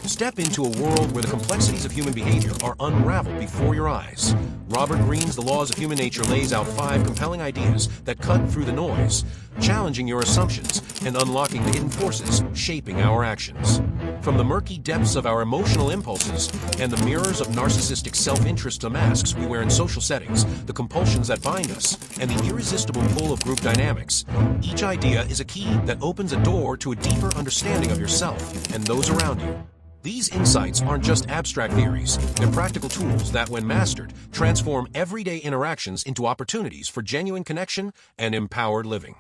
Step into a world where the complexities of human behavior are unraveled before your eyes. Robert Greene's The Laws of Human Nature lays out 5 compelling ideas that cut through the noise, challenging your assumptions and unlocking the hidden forces shaping our actions. From the murky depths of our emotional impulses and the mirrors of narcissistic self-interest to masks we wear in social settings, the compulsions that bind us, and the irresistible pull of group dynamics, each idea is a key that opens a door to a deeper understanding of yourself and those around you. These insights aren't just abstract theories, they're practical tools that, when mastered, transform everyday interactions into opportunities for genuine connection and empowered living.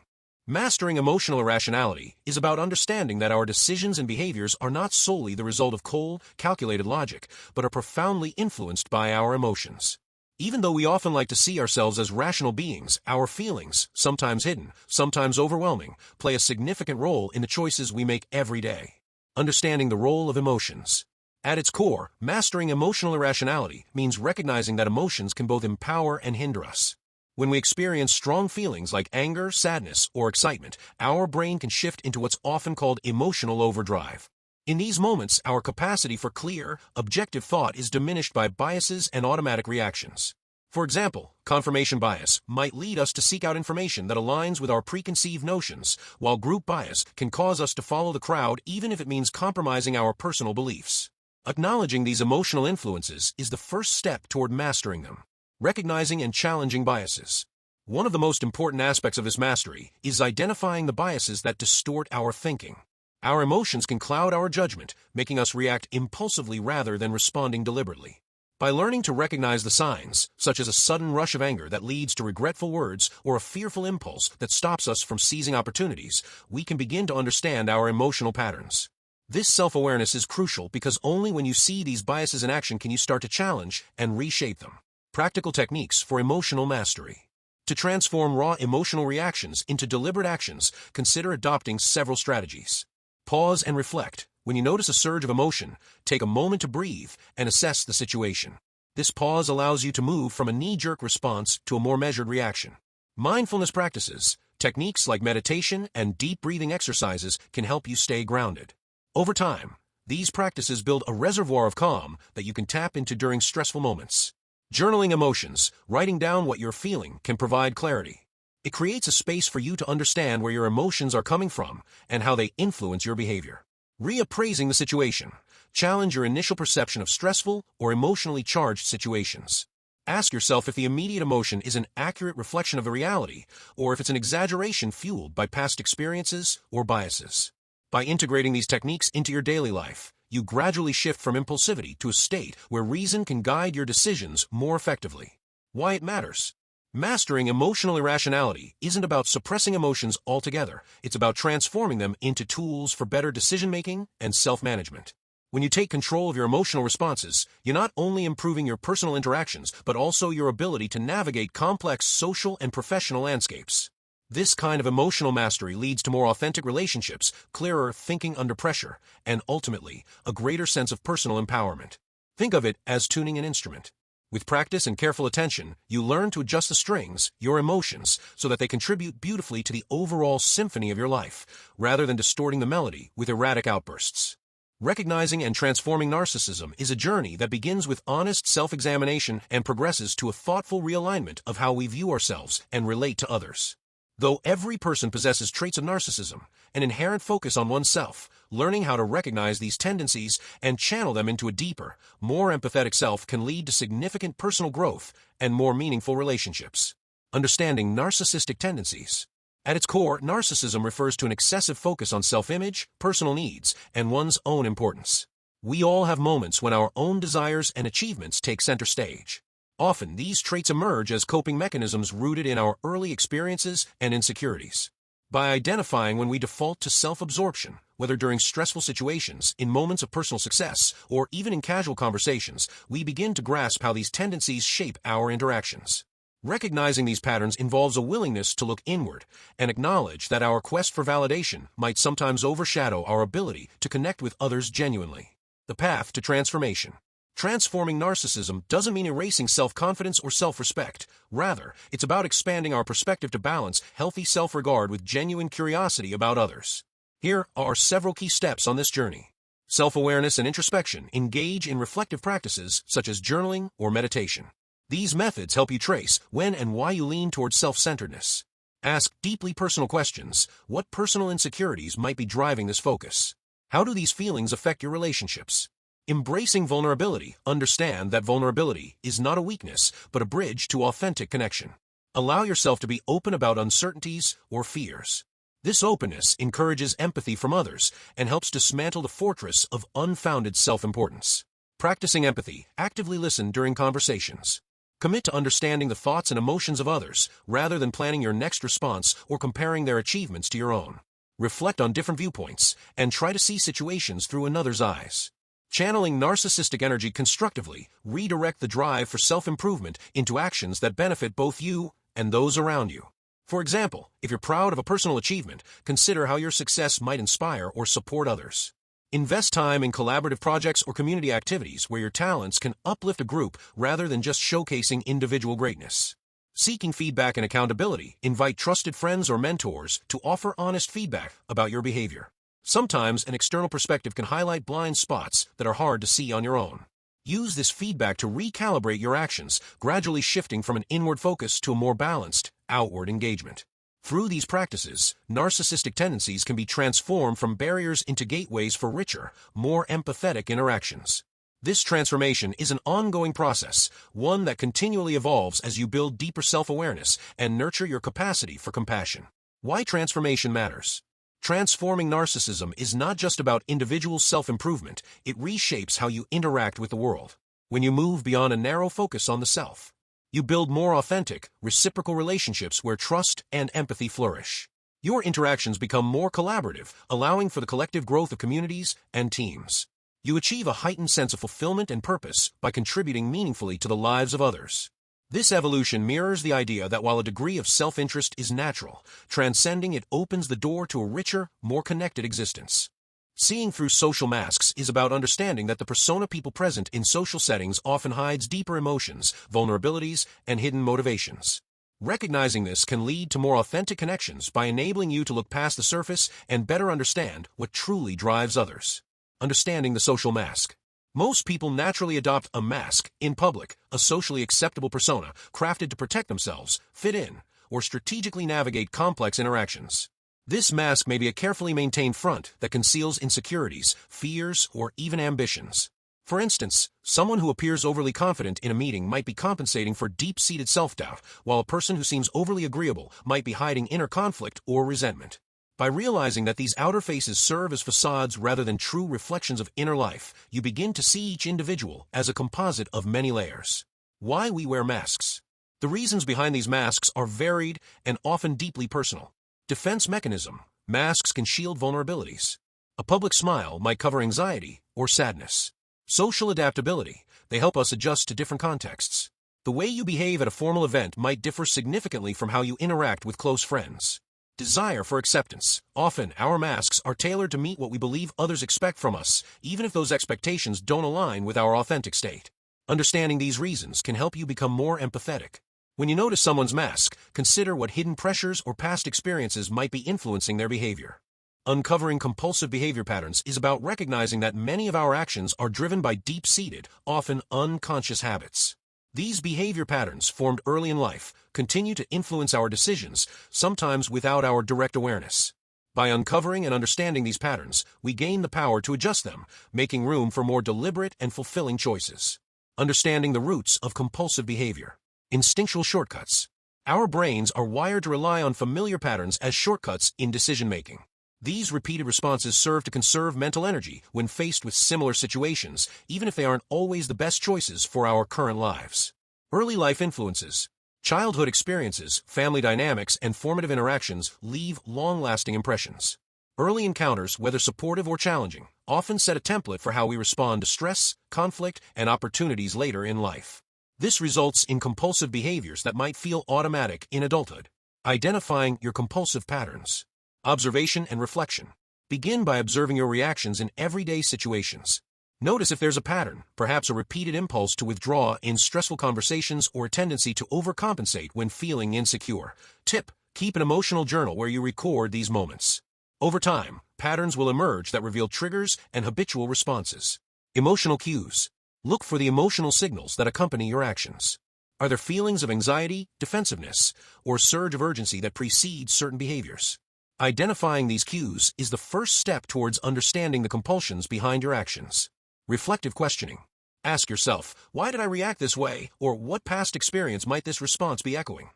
Mastering emotional irrationality is about understanding that our decisions and behaviors are not solely the result of cold, calculated logic, but are profoundly influenced by our emotions. Even though we often like to see ourselves as rational beings, our feelings, sometimes hidden, sometimes overwhelming, play a significant role in the choices we make every day. Understanding the role of emotions. At its core, mastering emotional irrationality means recognizing that emotions can both empower and hinder us. When we experience strong feelings like anger, sadness, or excitement, our brain can shift into what's often called emotional overdrive. In these moments, our capacity for clear, objective thought is diminished by biases and automatic reactions. For example, confirmation bias might lead us to seek out information that aligns with our preconceived notions, while group bias can cause us to follow the crowd even if it means compromising our personal beliefs. Acknowledging these emotional influences is the first step toward mastering them. Recognizing and challenging biases. One of the most important aspects of this mastery is identifying the biases that distort our thinking. Our emotions can cloud our judgment, making us react impulsively rather than responding deliberately. By learning to recognize the signs, such as a sudden rush of anger that leads to regretful words or a fearful impulse that stops us from seizing opportunities, we can begin to understand our emotional patterns. This self-awareness is crucial because only when you see these biases in action can you start to challenge and reshape them. Practical techniques for emotional mastery. To transform raw emotional reactions into deliberate actions, consider adopting several strategies. Pause and reflect. When you notice a surge of emotion, take a moment to breathe and assess the situation. This pause allows you to move from a knee-jerk response to a more measured reaction. Mindfulness practices, techniques like meditation and deep breathing exercises can help you stay grounded. Over time, these practices build a reservoir of calm that you can tap into during stressful moments. Journaling emotions, writing down what you're feeling, can provide clarity. It creates a space for you to understand where your emotions are coming from and how they influence your behavior. Reappraising the situation. Challenge your initial perception of stressful or emotionally charged situations. Ask yourself if the immediate emotion is an accurate reflection of the reality or if it's an exaggeration fueled by past experiences or biases. By integrating these techniques into your daily life, you gradually shift from impulsivity to a state where reason can guide your decisions more effectively. Why it matters. Mastering emotional irrationality isn't about suppressing emotions altogether. It's about transforming them into tools for better decision-making and self-management. When you take control of your emotional responses, you're not only improving your personal interactions, but also your ability to navigate complex social and professional landscapes. This kind of emotional mastery leads to more authentic relationships, clearer thinking under pressure, and ultimately, a greater sense of personal empowerment. Think of it as tuning an instrument. With practice and careful attention, you learn to adjust the strings, your emotions, so that they contribute beautifully to the overall symphony of your life, rather than distorting the melody with erratic outbursts. Recognizing and transforming narcissism is a journey that begins with honest self-examination and progresses to a thoughtful realignment of how we view ourselves and relate to others. Though every person possesses traits of narcissism, an inherent focus on oneself, learning how to recognize these tendencies and channel them into a deeper, more empathetic self can lead to significant personal growth and more meaningful relationships. Understanding narcissistic tendencies. At its core, narcissism refers to an excessive focus on self-image, personal needs, and one's own importance. We all have moments when our own desires and achievements take center stage. Often, these traits emerge as coping mechanisms rooted in our early experiences and insecurities. By identifying when we default to self-absorption, whether during stressful situations, in moments of personal success, or even in casual conversations, we begin to grasp how these tendencies shape our interactions. Recognizing these patterns involves a willingness to look inward and acknowledge that our quest for validation might sometimes overshadow our ability to connect with others genuinely. The path to transformation. Transforming narcissism doesn't mean erasing self-confidence or self-respect. Rather, it's about expanding our perspective to balance healthy self-regard with genuine curiosity about others. Here are several key steps on this journey. Self-awareness and introspection engage in reflective practices such as journaling or meditation. These methods help you trace when and why you lean towards self-centeredness. Ask deeply personal questions. What personal insecurities might be driving this focus? How do these feelings affect your relationships? Embracing vulnerability. Understand that vulnerability is not a weakness, but a bridge to authentic connection. Allow yourself to be open about uncertainties or fears. This openness encourages empathy from others and helps dismantle the fortress of unfounded self-importance. Practicing empathy. Actively listen during conversations. Commit to understanding the thoughts and emotions of others rather than planning your next response or comparing their achievements to your own. Reflect on different viewpoints and try to see situations through another's eyes. Channeling narcissistic energy constructively. Redirect the drive for self-improvement into actions that benefit both you and those around you. For example, if you're proud of a personal achievement, consider how your success might inspire or support others. Invest time in collaborative projects or community activities where your talents can uplift a group rather than just showcasing individual greatness. Seeking feedback and accountability. Invite trusted friends or mentors to offer honest feedback about your behavior. Sometimes an external perspective can highlight blind spots that are hard to see on your own. Use this feedback to recalibrate your actions, gradually shifting from an inward focus to a more balanced, outward engagement. Through these practices, narcissistic tendencies can be transformed from barriers into gateways for richer, more empathetic interactions. This transformation is an ongoing process, one that continually evolves as you build deeper self-awareness and nurture your capacity for compassion. Why transformation matters? Transforming narcissism is not just about individual self-improvement, it reshapes how you interact with the world. When you move beyond a narrow focus on the self, you build more authentic, reciprocal relationships where trust and empathy flourish. Your interactions become more collaborative, allowing for the collective growth of communities and teams. You achieve a heightened sense of fulfillment and purpose by contributing meaningfully to the lives of others. This evolution mirrors the idea that while a degree of self-interest is natural, transcending it opens the door to a richer, more connected existence. Seeing through social masks is about understanding that the persona people present in social settings often hides deeper emotions, vulnerabilities, and hidden motivations. Recognizing this can lead to more authentic connections by enabling you to look past the surface and better understand what truly drives others. Understanding the social mask. Most people naturally adopt a mask in public, a socially acceptable persona crafted to protect themselves, fit in, or strategically navigate complex interactions. This mask may be a carefully maintained front that conceals insecurities, fears, or even ambitions. For instance, someone who appears overly confident in a meeting might be compensating for deep-seated self-doubt, while a person who seems overly agreeable might be hiding inner conflict or resentment. By realizing that these outer faces serve as facades rather than true reflections of inner life, you begin to see each individual as a composite of many layers. Why we wear masks? The reasons behind these masks are varied and often deeply personal. Defense mechanism. Masks can shield vulnerabilities. A public smile might cover anxiety or sadness. Social adaptability. They help us adjust to different contexts. The way you behave at a formal event might differ significantly from how you interact with close friends. Desire for acceptance. Often, our masks are tailored to meet what we believe others expect from us, even if those expectations don't align with our authentic state. Understanding these reasons can help you become more empathetic. When you notice someone's mask, consider what hidden pressures or past experiences might be influencing their behavior. Uncovering compulsive behavior patterns is about recognizing that many of our actions are driven by deep-seated, often unconscious habits. These behavior patterns, formed early in life, continue to influence our decisions, sometimes without our direct awareness. By uncovering and understanding these patterns, we gain the power to adjust them, making room for more deliberate and fulfilling choices. Understanding the roots of compulsive behavior. Instinctual shortcuts. Our brains are wired to rely on familiar patterns as shortcuts in decision-making. These repeated responses serve to conserve mental energy when faced with similar situations, even if they aren't always the best choices for our current lives. Early life influences. Childhood experiences, family dynamics, and formative interactions leave long-lasting impressions. Early encounters, whether supportive or challenging, often set a template for how we respond to stress, conflict, and opportunities later in life. This results in compulsive behaviors that might feel automatic in adulthood. Identifying your compulsive patterns. Observation and reflection. Begin by observing your reactions in everyday situations. Notice if there's a pattern, perhaps a repeated impulse to withdraw in stressful conversations or a tendency to overcompensate when feeling insecure. Tip: keep an emotional journal where you record these moments. Over time, patterns will emerge that reveal triggers and habitual responses. Emotional cues. Look for the emotional signals that accompany your actions. Are there feelings of anxiety, defensiveness, or surge of urgency that precede certain behaviors? Identifying these cues is the first step towards understanding the compulsions behind your actions. Reflective questioning. Ask yourself, why did I react this way, or what past experience might this response be echoing?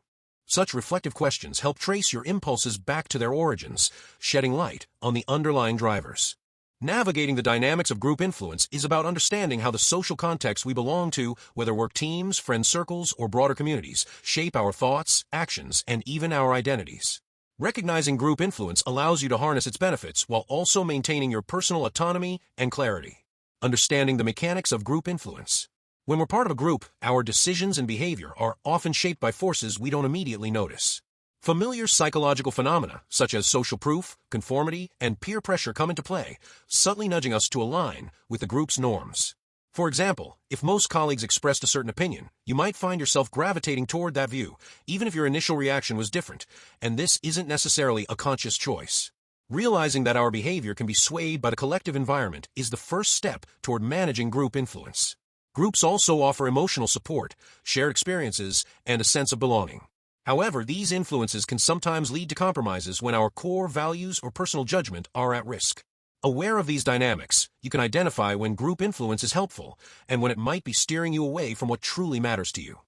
Such reflective questions help trace your impulses back to their origins, shedding light on the underlying drivers. Navigating the dynamics of group influence is about understanding how the social context we belong to, whether work teams, friend circles, or broader communities, shape our thoughts, actions, and even our identities. Recognizing group influence allows you to harness its benefits while also maintaining your personal autonomy and clarity. Understanding the mechanics of group influence. When we're part of a group, our decisions and behavior are often shaped by forces we don't immediately notice. Familiar psychological phenomena, such as social proof, conformity, and peer pressure come into play, subtly nudging us to align with the group's norms. For example, if most colleagues expressed a certain opinion, you might find yourself gravitating toward that view, even if your initial reaction was different, and this isn't necessarily a conscious choice. Realizing that our behavior can be swayed by the collective environment is the first step toward managing group influence. Groups also offer emotional support, shared experiences, and a sense of belonging. However, these influences can sometimes lead to compromises when our core values or personal judgment are at risk. Aware of these dynamics, you can identify when group influence is helpful and when it might be steering you away from what truly matters to you.